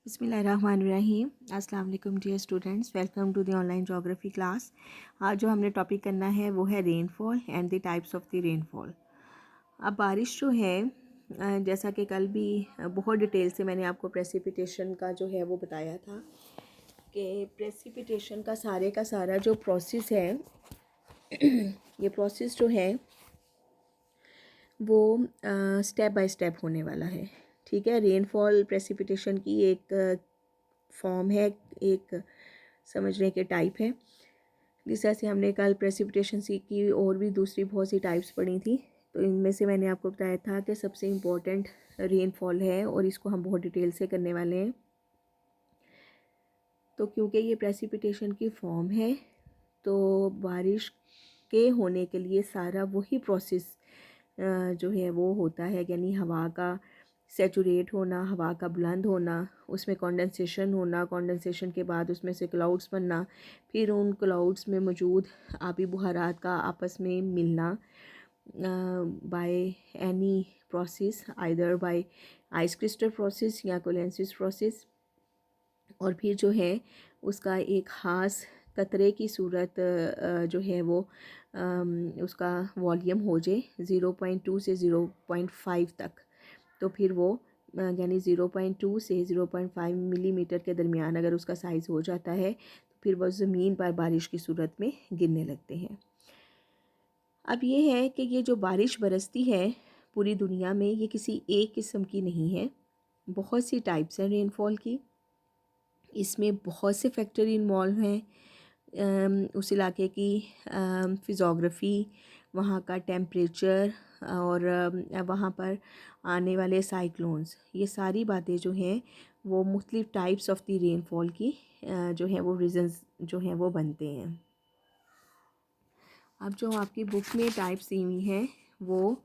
बिस्मिल्लाहिर्रहमानिर्रहीम। अस्सलाम वालेकुम dear students, welcome to the online geography class. आज जो हमने टॉपिक करना है वो है rainfall and the types of the rainfall. अब बारिश जो है जैसा कि कल भी बहुत डिटेल से मैंने आपको प्रेसिपिटेशन का जो है वो बताया था कि प्रेसिपिटेशन का सारा जो प्रोसेस है ये प्रोसेस जो है वो स्टेप बाय स्टेप होने वाला है। ठीक है, रेनफॉल प्रेसिपिटेशन की एक फॉर्म है, एक समझने के टाइप है। जिस तरह से हमने कल प्रेसिपिटेशन की और भी दूसरी बहुत सी टाइप्स पढ़ी थी, तो इनमें से मैंने आपको बताया था कि सबसे इम्पोर्टेंट रेनफॉल है और इसको हम बहुत डिटेल से करने वाले हैं। तो क्योंकि ये प्रेसिपिटेशन की फॉर्म है तो बारिश के होने के लिए सारा वही प्रोसेस जो है वो होता है, यानी हवा का सेचुरेट होना, हवा का बुलंद होना, उसमें कंडेंसेशन होना, कंडेंसेशन के बाद उसमें से क्लाउड्स बनना, फिर उन क्लाउड्स में मौजूद आबी बुहारात का आपस में मिलना by any process, either bye ice crystal process या कोलेंसिस प्रोसेस। और फिर जो है उसका एक ख़ास कतरे की सूरत जो है वो उसका वॉल्यूम हो जाए 0.2 से 0.5 तक, तो फिर वो यानी 0.2 से 0.5 मिलीमीटर के दरमियान अगर उसका साइज़ हो जाता है तो फिर वो ज़मीन पर बारिश की सूरत में गिरने लगते हैं। अब ये है कि ये जो बारिश बरसती है पूरी दुनिया में, ये किसी एक किस्म की नहीं है, बहुत सी टाइप्स हैं रेनफॉल की। इसमें बहुत से फैक्टर इन्वॉल्व हैं, उस इलाके की फिज़ोग्राफ़ी, वहाँ का टेम्परेचर और वहाँ पर आने वाले साइक्लोन्स, ये सारी बातें जो हैं वो मुख्तलिफ़ टाइप्स ऑफ द रेनफॉल की जो है वो रीज़न्स जो हैं वो बनते हैं। अब जो आपकी बुक में टाइप्स दी हुई हैं वो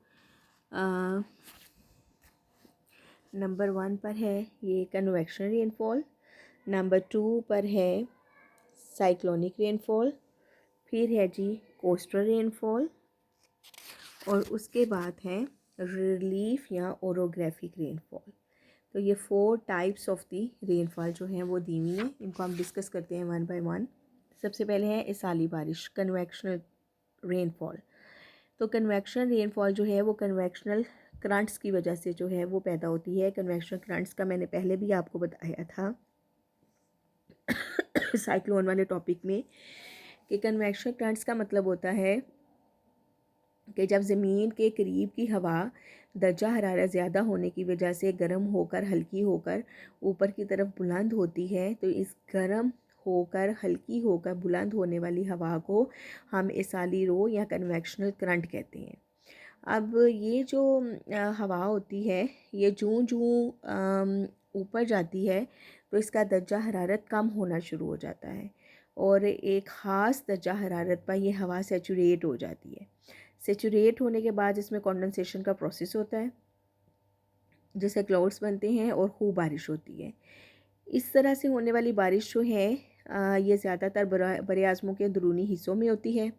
नंबर 1 पर है ये कन्वेक्शन रेनफॉल, नंबर 2 पर है साइक्लोनिक रेनफॉल, फिर है जी कोस्टल रेनफॉल, और उसके बाद है रिलीफ या ओरोग्राफिक रेनफॉल। तो ये 4 टाइप्स ऑफ दी रेनफॉल जो हैं वो दी हुई हैं, इनको हम डिस्कस करते हैं वन बाय वन। सबसे पहले है इसाली बारिश, कन्वेक्शनल रेनफॉल। तो कन्वेक्शन रेनफॉल जो है वो कन्वेक्शनल करंट्स की वजह से जो है वो पैदा होती है। कन्वेक्शनल करंट्स का मैंने पहले भी आपको बताया था साइक्लोन वाले टॉपिक में कि कन्वेक्शनल करंट्स का मतलब होता है कि जब ज़मीन के करीब की हवा दर्जा हरारत ज़्यादा होने की वजह से गर्म होकर हल्की होकर ऊपर की तरफ बुलंद होती है, तो इस गर्म होकर हल्की होकर बुलंद होने वाली हवा को हम इसाली रो या कन्वेक्शनल करंट कहते हैं। अब ये जो हवा होती है ये जूं जूं ऊपर जाती है तो इसका दर्जा हरारत कम होना शुरू हो जाता है और एक ख़ास दर्जा हरारत पर यह हवा सेचुरेट हो जाती है। सेचुरेट होने के बाद इसमें कंडेंसेशन का प्रोसेस होता है जिससे क्लाउड्स बनते हैं और खूब बारिश होती है। इस तरह से होने वाली बारिश जो है ये ज़्यादातर बरे आज़मों के अंदरूनी हिस्सों में होती है।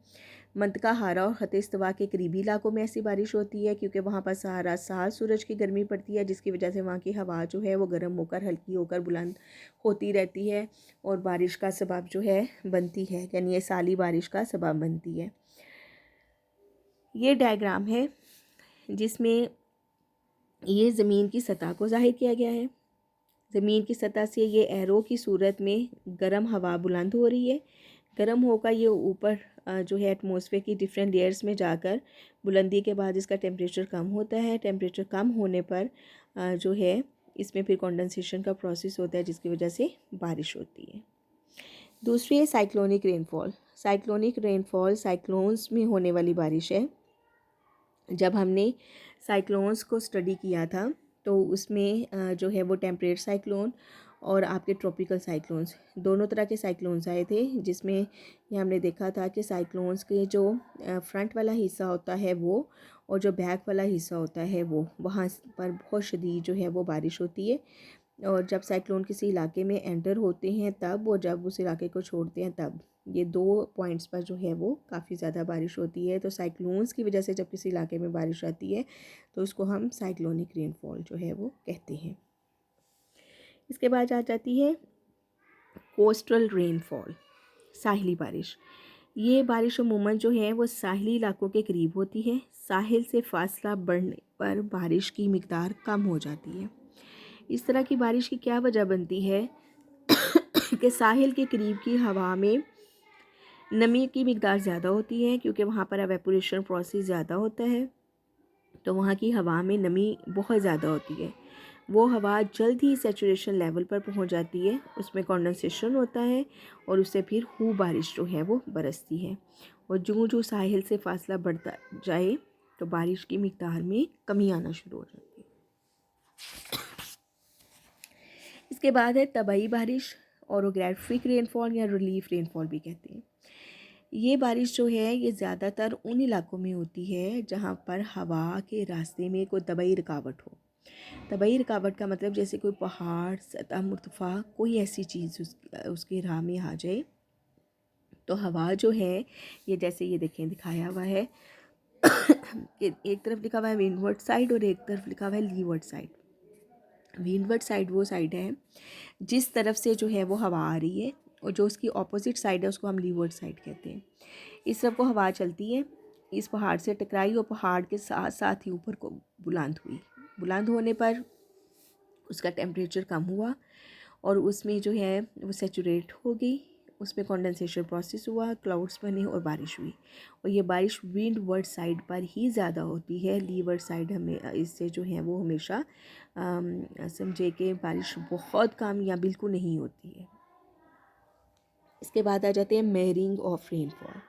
मंतका हारा और ख़त इस्तवा के करीबी इलाकों में ऐसी बारिश होती है क्योंकि वहाँ पर सारा साल सूरज की गर्मी पड़ती है, जिसकी वजह से वहाँ की हवा जो है वो गर्म होकर हल्की होकर बुलंद होती रहती है और बारिश का सबब जो है बनती है, यानी ये साली बारिश का सबब बनती है। ये डायग्राम है जिसमें ये ज़मीन की सतह को ज़ाहिर किया गया है। ज़मीन की सतह से ये एरो की सूरत में गर्म हवा बुलंद हो रही है, गर्म होकर ये ऊपर जो है एटमॉस्फेयर की डिफरेंट लेयर्स में जाकर बुलंदी के बाद इसका टेम्परेचर कम होता है। टेम्परेचर कम होने पर जो है इसमें फिर कंडेंसेशन का प्रोसेस होता है जिसकी वजह से बारिश होती है। दूसरी है cyclonic rainfall. Cyclonic rainfall cyclones में होने वाली बारिश है। जब हमने साइक्लोन्स को स्टडी किया था तो उसमें जो है वो टेम्परेट साइक्लोन और आपके ट्रॉपिकल साइक्लोन्स दोनों तरह के साइक्लोन्स आए थे, जिसमें ये हमने देखा था कि साइक्लोन्स के जो फ्रंट वाला हिस्सा होता है वो और जो बैक वाला हिस्सा होता है वो वहाँ पर बहुत शदीद जो है वो बारिश होती है, और जब साइक्लोन किसी इलाके में एंटर होते हैं तब, और जब उस इलाके को छोड़ते हैं तब, ये 2 पॉइंट्स पर जो है वो काफ़ी ज़्यादा बारिश होती है। तो साइक्लोन्स की वजह से जब किसी इलाके में बारिश आती है तो उसको हम साइक्लोनिक रेनफॉल जो है वो कहते हैं। इसके बाद आ जाती है कोस्टल रेनफॉल, साहिली बारिश। ये बारिश अमूमन जो है वो साहिली इलाकों के करीब होती है। साहिल से फासला बढ़ने पर बारिश की मिकदार कम हो जाती है। इस तरह की बारिश की क्या वजह बनती है कि साहिल के करीब की हवा में नमी की मिकदार ज़्यादा होती है, क्योंकि वहाँ पर एवेपोरेशन प्रोसेस ज़्यादा होता है, तो वहाँ की हवा में नमी बहुत ज़्यादा होती है। वो हवा जल्द ही सैचुरेशन लेवल पर पहुँच जाती है, उसमें कंडेंसेशन होता है और उससे फिर खूब बारिश जो है वो बरसती है। और जो साहिल से फासला बढ़ता जाए तो बारिश की मिकदार में कमी आना शुरू हो जाती है। इसके बाद है तबाही बारिश, ओरोग्राफिक रेनफॉल या रिलीफ रेनफॉल भी कहते हैं। ये बारिश जो है ये ज़्यादातर उन इलाकों में होती है जहाँ पर हवा के रास्ते में कोई तबाही रुकावट हो। तबाही रुकावट का मतलब जैसे कोई पहाड़, सतह मुर्तफ़ा, कोई ऐसी चीज़ उसके राह में आ जाए, तो हवा जो है ये जैसे ये देखें दिखाया हुआ है कि एक तरफ लिखा हुआ है विंडवर्ड साइड और एक तरफ लिखा हुआ है लीवर्ड साइड। विंडवर्ड साइड वो साइड है जिस तरफ से जो है वो हवा आ रही है, और जो उसकी ऑपोजिट साइड है उसको हम लीवर्ड साइड कहते हैं। इस तरफ को हवा चलती है, इस पहाड़ से टकराई और पहाड़ के साथ साथ ही ऊपर को बुलंद हुई। बुलंद होने पर उसका टेम्परेचर कम हुआ और उसमें जो है वो सैचुरेट हो गई, उसमें कंडेंसेशन प्रोसेस हुआ, क्लाउड्स बने और बारिश हुई। और ये बारिश विंडवर्ड साइड पर ही ज़्यादा होती है। लीवर्ड साइड हमें इससे जो है वो हमेशा समझे कि बारिश बहुत कम या बिल्कुल नहीं होती है। इसके बाद आ जाते हैं मेयरिंग ऑफ रेनफॉल।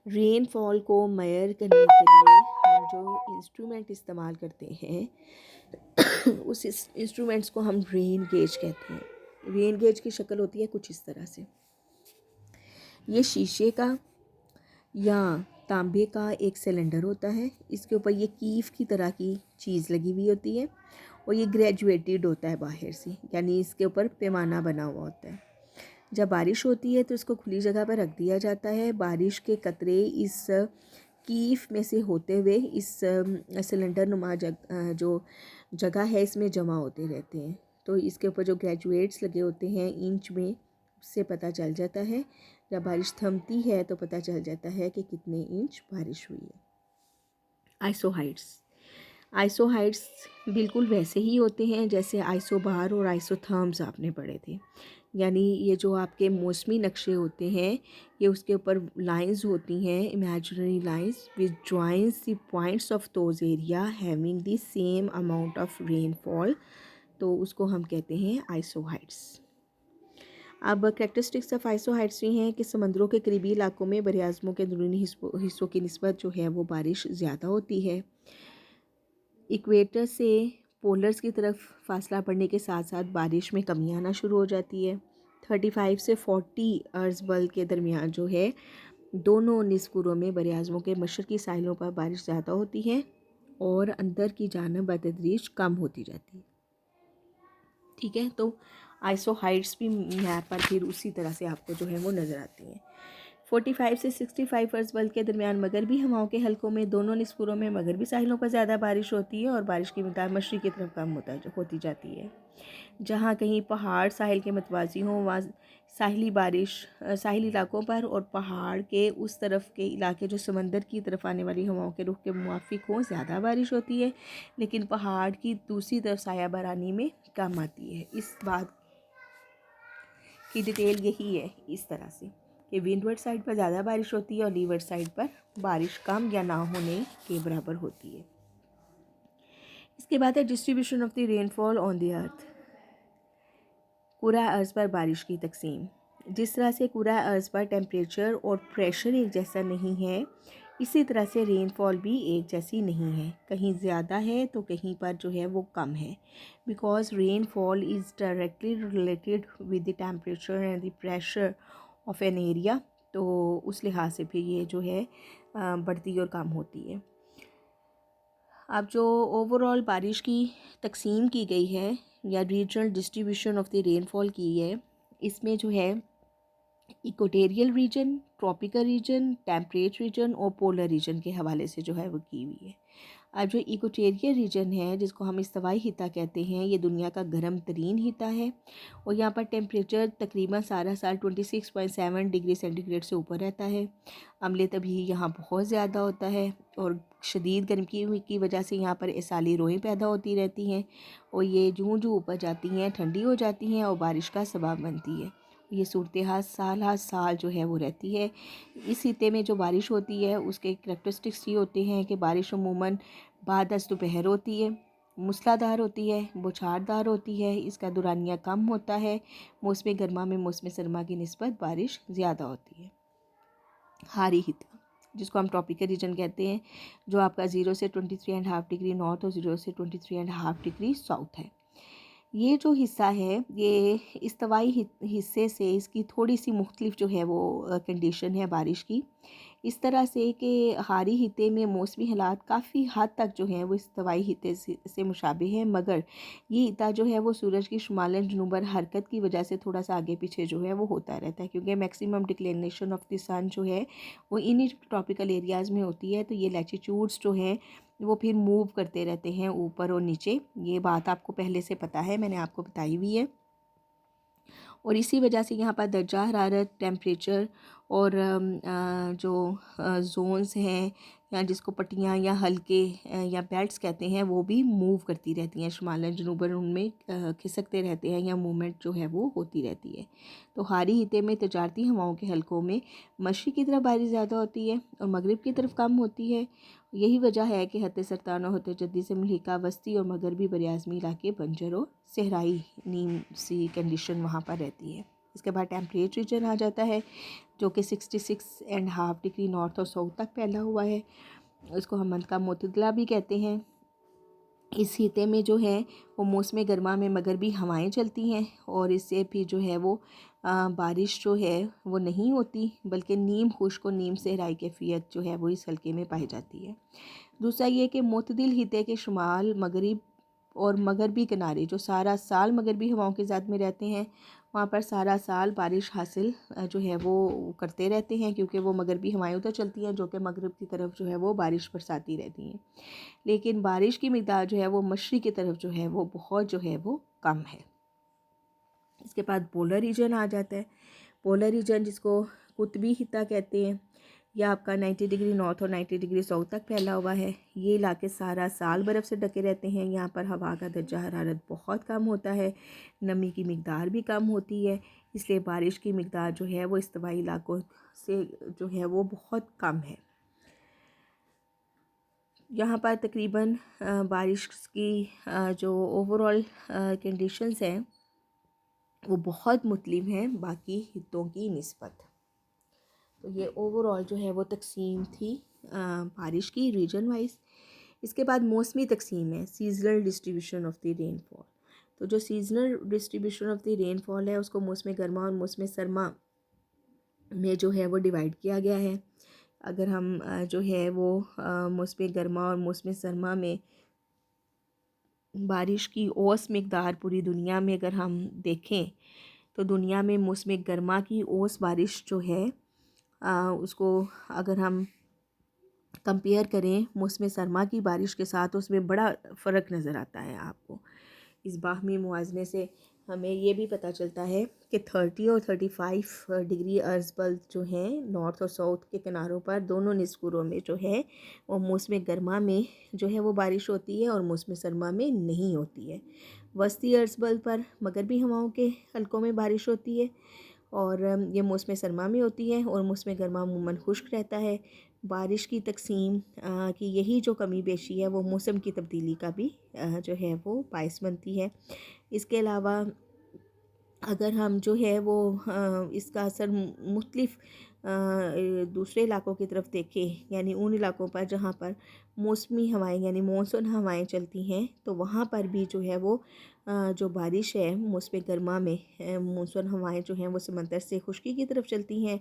रेनफॉल को मेयर करने के लिए हम जो इंस्ट्रूमेंट इस्तेमाल करते हैं उस इंस्ट्रूमेंट्स को हम रेन गेज कहते हैं। रेन गेज की शक्ल होती है कुछ इस तरह से। ये शीशे का या तांबे का एक सिलेंडर होता है, इसके ऊपर ये कीफ की तरह की चीज़ लगी हुई होती है और ये ग्रेजुएटेड होता है बाहर से, यानी इसके ऊपर पैमाना बना हुआ होता है। जब बारिश होती है तो इसको खुली जगह पर रख दिया जाता है। बारिश के कतरे इस कीफ में से होते हुए इस सिलेंडर नुमा जो जगह है इसमें जमा होते रहते हैं। तो इसके ऊपर जो ग्रेजुएट्स लगे होते हैं इंच में, उससे पता चल जाता है। जब बारिश थमती है तो पता चल जाता है कि कितने इंच बारिश हुई है। आइसोहाइट्स बिल्कुल वैसे ही होते हैं जैसे आइसोबार और आइसोथर्म्स आपने पढ़े थे। यानी ये जो आपके मौसमी नक्शे होते हैं, ये उसके ऊपर लाइंस होती हैं, imaginary lines which joins the points of those area having the same amount of rainfall, तो उसको हम कहते हैं आइसोहाइट्स। अब कैरेक्टरिस्टिक्स ऑफ आइसोहाइट्स ये हैं कि समंदरों के करीबी इलाकों में बरआज़मों के अंदरूनी हिस्सों की निस्बत जो है वो बारिश ज़्यादा होती है। इक्वेटर से पोलर्स की तरफ फासला पड़ने के साथ साथ बारिश में कमी आना शुरू हो जाती है। 35 से 40 अर्ज बल के दरमियान जो है दोनों निस्कुरों में बरआज़मों के मशरक़ी साहिलों पर बारिश ज़्यादा होती है और अंदर की जानब बतदरीज कम होती जाती है। ठीक है, तो आइसोहाइट्स भी यहाँ पर फिर उसी तरह से आपको जो है वो नज़र आती हैं। 45 से 65 अर्ज बल के दरमियान मगरबी हवाओं के हलकों में दोनों निस्कुरों में मगरबी साहिलों पर ज़्यादा बारिश होती है और बारिश की मिक़दार मशरिक़ की तरफ कम होती जाती है। जहाँ कहीं पहाड़ साहिल के मतवाज़ी हों वहाँ साहिली इलाकों पर और पहाड़ के उस तरफ के इलाके जो समंदर की तरफ आने वाली हवाओं के रुख के मुवाफ़िक हों ज़्यादा बारिश होती है, लेकिन पहाड़ की दूसरी तरफ साया बरानी में कम आती है। इस बात की डिटेल यही है इस तरह से कि विंडवर्ड साइड पर ज़्यादा बारिश होती है और लीवर्ड साइड पर बारिश कम या ना होने के बराबर होती है। इसके बाद है distribution of the rainfall on the earth. कुरा अर्ज़ पर बारिश की तकसीम। जिस तरह से कुरा अर्ज़ पर टेम्परेचर और प्रेशर एक जैसा नहीं है, इसी तरह से रेनफॉल भी एक जैसी नहीं है। कहीं ज़्यादा है तो कहीं पर जो है वो कम है। Because rainfall is directly related with the temperature and the pressure of an area, तो उस लिहाज से फिर ये जो है बढ़ती और कम होती है। अब जो ओवरऑल बारिश की तकसीम की गई है या regional distribution of the rainfall की है, इसमें जो है equatorial region, tropical region, temperate region और पोलर रीजन के हवाले से जो है वो की हुई है। अब जो इक्वेटोरियल रीजन है जिसको हम इस्तवाई हिता कहते हैं, ये दुनिया का गर्म तरीन हिता है और यहाँ पर टेम्परेचर तकरीबन सारा साल 26.7 डिग्री सेंटीग्रेड से ऊपर रहता है। अम्ले तभी यहाँ बहुत ज़्यादा होता है और शदीद गर्मी की वजह से यहाँ पर ऐसाली रोएँ पैदा होती रहती हैं और ये जूं जूं ऊपर जाती हैं ठंडी हो जाती हैं और बारिश का सबब बनती है। ये सूरत हाल साल हर साल जो है वो रहती है। इस हिते में जो बारिश होती है उसके करैक्टरिस्टिक्स ये होते हैं कि बारिश अमूमन बाद अज़ दोपहर होती है, मूसलाधार होती है, बौछारदार होती है, इसका दुरानिया कम होता है। मौसम गर्मा में मौसम सरमा की निस्बत बारिश ज़्यादा होती है। हारी हिता जिसको हम ट्रॉपिकल रीजन कहते हैं, जो आपका 0 से 23.5 डिग्री नॉर्थ और 0 से 23.5 डिग्री साउथ है। ये जो हिस्सा है ये इस्तवाई हिस्से से इसकी थोड़ी सी मुख्तलिफ जो है वो कंडीशन है बारिश की, इस तरह से कि हारी हिते में मौसमी हालात काफ़ी हद तक जो हैं वो इस्तवाई हिते से मुशाबे हैं, मगर ये हिता जो है वो सूरज की शुमालन जनूबर हरकत की वजह से थोड़ा सा आगे पीछे जो है वो होता रहता है, क्योंकि मैक्सिमम डिक्लिनेशन ऑफ द सन जो है वो इन्हीं ट्रॉपिकल एरियाज़ में होती है। तो ये लैटिट्यूड्स जो हैं वो फिर मूव करते रहते हैं ऊपर और नीचे। ये बात आपको पहले से पता है, मैंने आपको बताई हुई है। और इसी वजह से यहाँ पर दर्जा हरारत, टेम्परेचर और जो जोन्स हैं या जिसको पट्टियाँ या हल्के या बेल्ट्स कहते हैं वो भी मूव करती रहती हैं शुमालन जनूबन, उनमें खिसकते रहते हैं या मूवमेंट जो है वो होती रहती है। तो हारी हिते में तजारती हवाओं के हलकों में मशरिक़ की तरफ बारिश ज़्यादा होती है और मगरिब की तरफ कम होती है। यही वजह है कि हत्ते सरतान और हत्ते जद्दी से मुल्हिका वस्ती और मगरबी बरियाज़मी इलाके बंजर और सहराई नीम सी कंडीशन वहाँ पर रहती है। इसके बाद टेम्परेट रीजन आ जाता है जो कि 66.5 डिग्री नॉर्थ और साउथ तक फैला हुआ है। इसको हम मनका मोतदला भी कहते हैं। इस हिते में जो है वो मौसम गर्मा में मगरबी हवाएं चलती हैं और इससे भी जो है वो बारिश जो है वो नहीं होती, बल्कि नीम खुश्क और नीम सहराई कैफियत जो है वो इस हल्के में पाई जाती है। दूसरा ये कि मोतदिल हिते के शुमाल मगरिब और मगरबी किनारे जो सारा साल मगरबी हवाओं के ज़द में रहते हैं, वहाँ पर सारा साल बारिश हासिल जो है वो करते रहते हैं, क्योंकि वो मगरबी हवाएं उधर चलती हैं जो कि मगरब की तरफ जो है वो बारिश बरसाती रहती हैं। लेकिन बारिश की मिक़दार जो है वो मशरिक़ की तरफ जो है वो बहुत जो है वो कम है। इसके बाद पोलर रीजन आ जाता है। पोलर रीजन जिसको कुतबी हिता कहते हैं, यह आपका 90 डिग्री नॉर्थ और 90 डिग्री साउथ तक फैला हुआ है। ये इलाके सारा साल बर्फ़ से ढके रहते हैं। यहाँ पर हवा का दर्जा हरारत बहुत कम होता है, नमी की मिक़दार भी कम होती है, इसलिए बारिश की मिक़दार जो है वो इस्तवाई इलाकों से जो है वो बहुत कम है। यहाँ पर तकरीबन बारिश की जो ओवरऑल कंडीशंस हैं वो बहुत मुख्तलिफ हैं बाकी हितों की निस्बत। तो ये ओवरऑल जो है वो तकसीम थी बारिश की रीजन वाइज। इसके बाद मौसमी तकसीम है, seasonal distribution of the rainfall. तो जो seasonal distribution of the rainfall है उसको मौसम गर्मा और मौसम सरमा में जो है वो डिवाइड किया गया है। अगर हम जो है वो मौसम गर्मा और मौसम सरमा में बारिश की औसत मिक़दार पूरी दुनिया में अगर हम देखें तो दुनिया में मौसम गर्मा की औसत बारिश जो है उसको अगर हम कंपेयर करें मौसम सरमा की बारिश के साथ, तो उसमें बड़ा फ़र्क नज़र आता है आपको। इस बाहमी मुआज़ने से हमें ये भी पता चलता है कि 30 और 35 डिग्री अर्ज़ बल्द जो हैं नॉर्थ और साउथ के किनारों पर दोनों निस्कुरों में जो है वो मौसम गर्मा में जो है वो बारिश होती है और मौसम सरमा में नहीं होती है। वस्ती अर्ज़ बल्द पर मगरबी हवाओं के हलकों में बारिश होती है और ये मौसम सरमा में होती है और मौसम गर्मा अमूमन खुश्क रहता है। बारिश की तकसीम की यही जो कमी बेशी है वो मौसम की तब्दीली का भी जो है वो बाइस बनती है। इसके अलावा अगर हम जो है वो इसका असर मुख्तलिफ दूसरे इलाकों की तरफ देखें, यानी उन इलाकों पर जहाँ पर मौसमी हवाएं यानी मानसून हवाएं चलती हैं, तो वहाँ पर भी जो है वो जो बारिश है मौसम गर्मा में मानसून हवाएं जो हैं वो समंदर से खुश्की की तरफ चलती हैं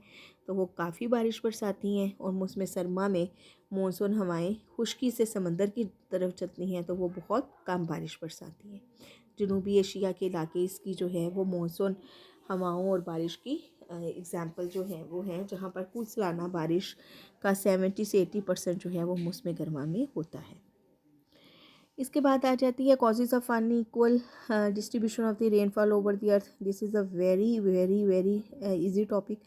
तो वो काफ़ी बारिश बरसाती हैं, और मौसम सरमा में मानसून हवाएं खुश्की से समंदर की तरफ चलती हैं तो वो बहुत कम बारिश बरसाती हैं। जनूबी एशिया के इलाके इसकी जो है वो मानसून हवाओं और बारिश की एग्ज़ाम्पल जो हैं वो हैं, जहाँ पर कुल सालाना बारिश का 70 से 80% जो है वो मौसम गर्मा में होता है। इसके बाद आ जाती है causes of unequal distribution of the rainfall over the earth. This is a very very very easy topic.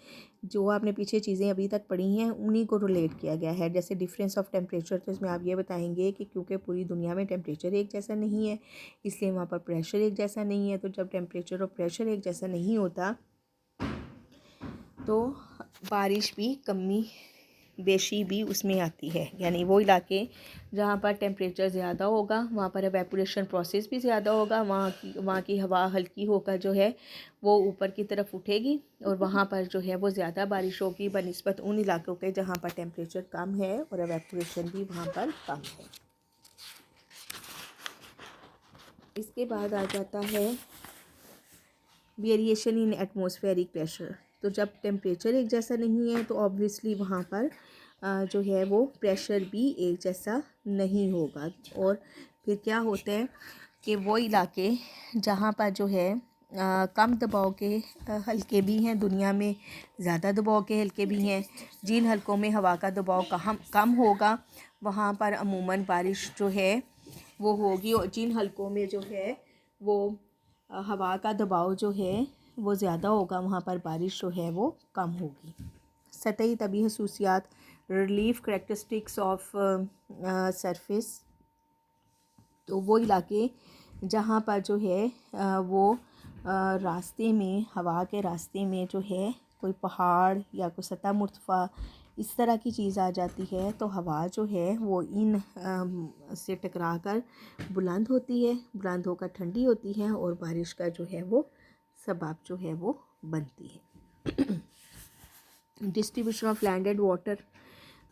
जो आपने पीछे चीज़ें अभी तक पढ़ी हैं उन्हीं को रिलेट किया गया है। जैसे डिफरेंस ऑफ टेम्परेचर, तो इसमें आप ये बताएंगे कि क्योंकि पूरी दुनिया में टेम्परेचर एक जैसा नहीं है, इसलिए वहाँ पर प्रेशर एक जैसा नहीं है। तो जब टेम्परेचर और प्रेशर एक जैसा नहीं होता तो बारिश भी कमी बेशी भी उसमें आती है। यानी वो इलाके जहाँ पर टेम्परेचर ज़्यादा होगा वहाँ पर एवेपोरेशन प्रोसेस भी ज़्यादा होगा, वहाँ की हवा हल्की होकर जो है वो ऊपर की तरफ उठेगी और वहाँ पर जो है वो ज़्यादा बारिश होगी बनिस्बत उन इलाकों के जहाँ पर टेम्परेचर कम है और एवेपोरेशन भी वहाँ पर कम है। इसके बाद आ जाता है वेरिएशन इन एटमॉस्फेरिक प्रेशर। तो जब टेम्परेचर एक जैसा नहीं है तो ऑब्वियसली वहाँ पर जो है वो प्रेशर भी एक जैसा नहीं होगा। और फिर क्या होता है कि वो इलाके जहाँ पर जो है कम दबाव के हल्के भी हैं, दुनिया में ज़्यादा दबाव के हल्के भी हैं। जिन हलकों में हवा का दबाव कम होगा वहाँ पर अमूमन बारिश जो है वो होगी, और जिन हलकों में जो है वो हवा का दबाव जो है वो ज़्यादा होगा वहाँ पर बारिश जो है वो कम होगी। सतही तभी खसूसियात, रिलीफ करेक्टरिस्टिक्स ऑफ सरफेस। तो वो इलाके जहाँ पर जो है वो रास्ते में, हवा के रास्ते में जो है कोई पहाड़ या कोई सतह मुर्तफ़ा इस तरह की चीज़ आ जाती है तो हवा जो है वो इन से टकरा कर बुलंद होती है, बुलंद होकर ठंडी होती है और बारिश का जो है वो सबब जो है वो बनती है। Distribution of landed water.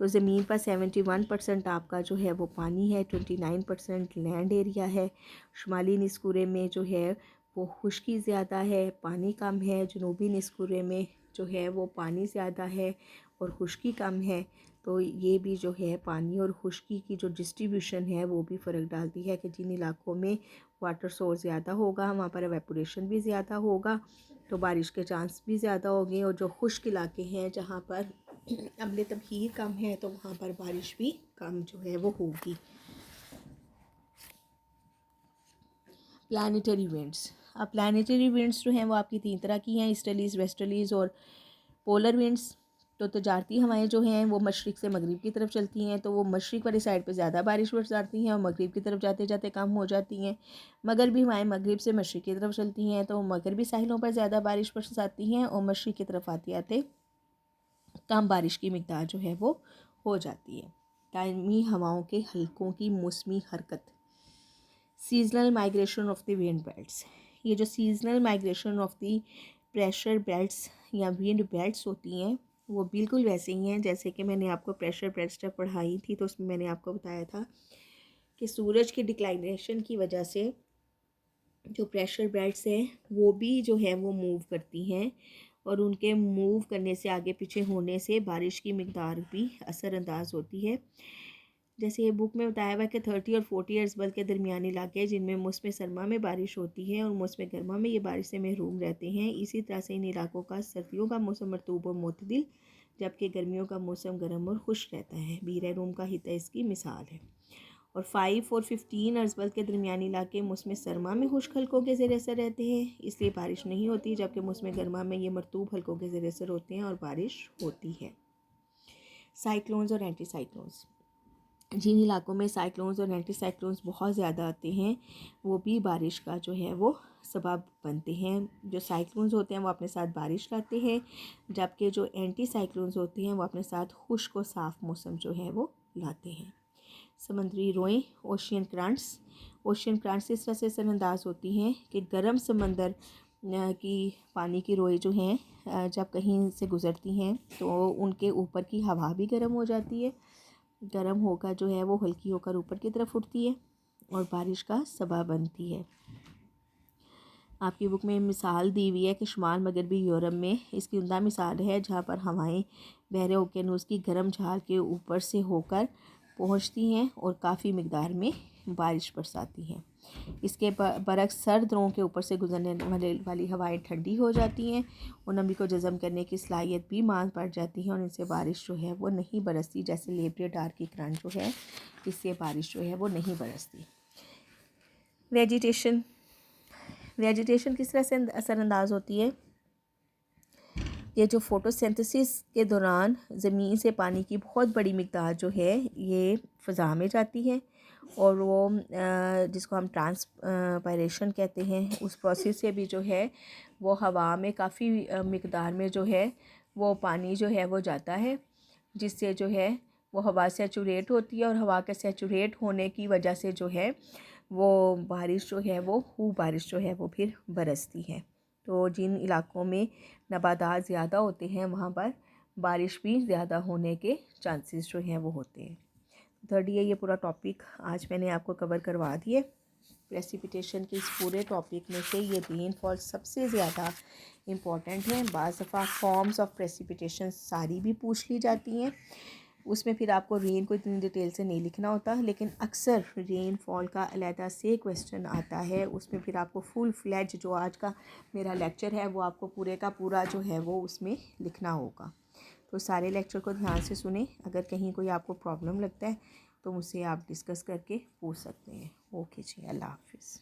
तो ज़मीन पर 71% आपका जो है वो पानी है, 29% लैंड एरिया है। शुमाली निस्कुरे में जो है वो खुश्की ज़्यादा है, पानी कम है। जनूबी निस्कुरे में जो है वो पानी ज़्यादा है और खुश्की कम है। तो ये भी जो है पानी और खुश्की की जो डिस्ट्रीब्यूशन है वो भी फ़र्क डालती है कि जिन इलाकों में वाटर सोर्स ज़्यादा होगा वहाँ पर एवेपोरेशन भी ज़्यादा होगा तो बारिश के चांस भी ज़्यादा होंगे, और जो खुश्क इलाके हैं जहाँ पर अम्ल तबखीर कम है तो वहाँ पर बारिश भी कम जो है वो होगी। Planetary winds. अब प्लानिटरी विंड्स जो हैं वो आपकी 3 तरह की हैं, ईस्टर्लीज़, वेस्टर्लीज़ और पोलर विंड्स। तो तजारती हवाएं जो हैं वो मशरिक़ से मगरिब की तरफ चलती हैं, तो वो मशरिक़ वाली साइड पे ज़्यादा बारिश बरसाती हैं और मगरिब की तरफ जाते जाते कम हो जाती हैं। मगरबी हवाएं मगरिब से मशरिक़ की तरफ चलती हैं तो मगरबी साहिलों पर ज़्यादा बारिश बरसाती हैं और मशरिक़ की तरफ आते आते कम बारिश की मिक़दार जो है वो हो जाती है। दायमी हवाओं के हलकों की मौसमी हरकत। Seasonal migration of the wind belts. ये जो seasonal migration of the pressure belts या विंड बेल्ट्स होती हैं वो बिल्कुल वैसे ही हैं जैसे कि मैंने आपको प्रेशर बेल्ट्स जब पढ़ाई थी तो उसमें मैंने आपको बताया था कि सूरज की डिक्लाइनेशन की वजह से जो प्रेशर बेल्ट्स हैं वो भी जो है वो मूव करती हैं, और उनके मूव करने से, आगे पीछे होने से बारिश की मिक़दार भी असरअंदाज होती है। जैसे ये बुक में बताया हुआ है कि 30 और 40 अरसबल के दरमियानी इलाके हैं जिनमें मौसम सरमा में बारिश होती है और मौसम गर्मा में ये बारिश से महरूम रहते हैं। इसी तरह से इन इलाकों का सर्दियों का मौसम मरतूब और मुतदिल, जबकि गर्मियों का मौसम गर्म और खुश्क रहता है। बीर रूम का हिता इसकी मिसाल है। और 5 और 15 अरसबल के दरमियानी इलाके मौसम सरमा में खुश्क हल्कों के ज़ेर असर रहते हैं, इसलिए बारिश नहीं होती, जबकि मौसम गर्मा में ये मरतूब हल्कों के ज़ेर असर होते हैं और बारिश होती है। साइक्लोन्स और एंटी साइक्लोन्स। जिन इलाकों में साइक्लोन्स और एंटी साइक्लोन्स बहुत ज़्यादा आते हैं वो भी बारिश का जो है वो सबब बनते हैं। जो साइक्लोन्स होते हैं वो अपने साथ बारिश लाते हैं, जबकि जो एंटी साइक्लोन्स होते हैं वो अपने साथ खुश्क और साफ़ मौसम जो है वो लाते हैं। समंदरी रोएं, ओशियन करंट्स। ओशियन करंट्स इस तरह से असरअंदाज होती हैं कि गर्म समंदर की पानी की रोएं जो हैं जब कहीं से गुज़रती हैं तो उनके ऊपर की हवा भी गर्म हो जाती है, गर्म होकर जो है वो हल्की होकर ऊपर की तरफ उठती है और बारिश का सबब बनती है। आपकी बुक में मिसाल दी हुई है कि शुमाल मगरबी यूरोप में इसकी उम्दा मिसाल है जहाँ पर हवाएं बहरे ओकेनूस की गर्म झाल के ऊपर से होकर पहुँचती हैं और काफ़ी मिक़दार में बारिश बरसाती हैं। इसके बरक्स सर्द द्रों के ऊपर से गुजरने वाली हवाएं ठंडी हो जाती हैं और नमी को जज़म करने की सलाहियत भी मान पड़ जाती है और इनसे बारिश जो है वो नहीं बरसती। जैसे लेब्रियडार की करंट जो है इससे बारिश जो है वो नहीं बरसती। वेजिटेशन वेजिटेशन किस तरह से असरअंदाज होती है? ये जो फोटोसिंथेसिस के दौरान ज़मीन से पानी की बहुत बड़ी मिक़दार जो है ये फ़ज़ा में जाती है और वो जिसको हम ट्रांसपायरेशन कहते हैं, उस प्रोसेस से भी जो है वो हवा में काफ़ी मिक़दार में जो है वो पानी जो है वो जाता है, जिससे जो है वो हवा सैचुरेट होती है और हवा के सैचुरेट होने की वजह से जो है वो बारिश जो है वो खूब बारिश जो है वो फिर बरसती है। तो जिन इलाक़ों में नबातात ज़्यादा होते हैं वहाँ पर बारिश भी ज़्यादा होने के चांसेस जो हैं वो होते हैं। थर्ड ये पूरा टॉपिक आज मैंने आपको कवर करवा दिए। प्रेसिपिटेशन के इस पूरे टॉपिक में से ये रेनफॉल सबसे ज़्यादा इम्पॉर्टेंट है। बाज़ दफ़ा फॉर्म्स ऑफ प्रेसिपिटेशन सारी भी पूछ ली जाती हैं, उसमें फिर आपको रेन को इतनी डिटेल से नहीं लिखना होता, लेकिन अक्सर रेनफॉल का अलहदा से क्वेश्चन आता है। उसमें फिर आपको फुल फ्लैज जो आज का मेरा लेक्चर है वो आपको पूरे का पूरा जो है वो उसमें लिखना होगा। तो सारे लेक्चर को ध्यान से सुने। अगर कहीं कोई आपको प्रॉब्लम लगता है तो मुझसे आप डिस्कस करके पूछ सकते हैं। ओके जी, अल्लाह हाफ़िज़।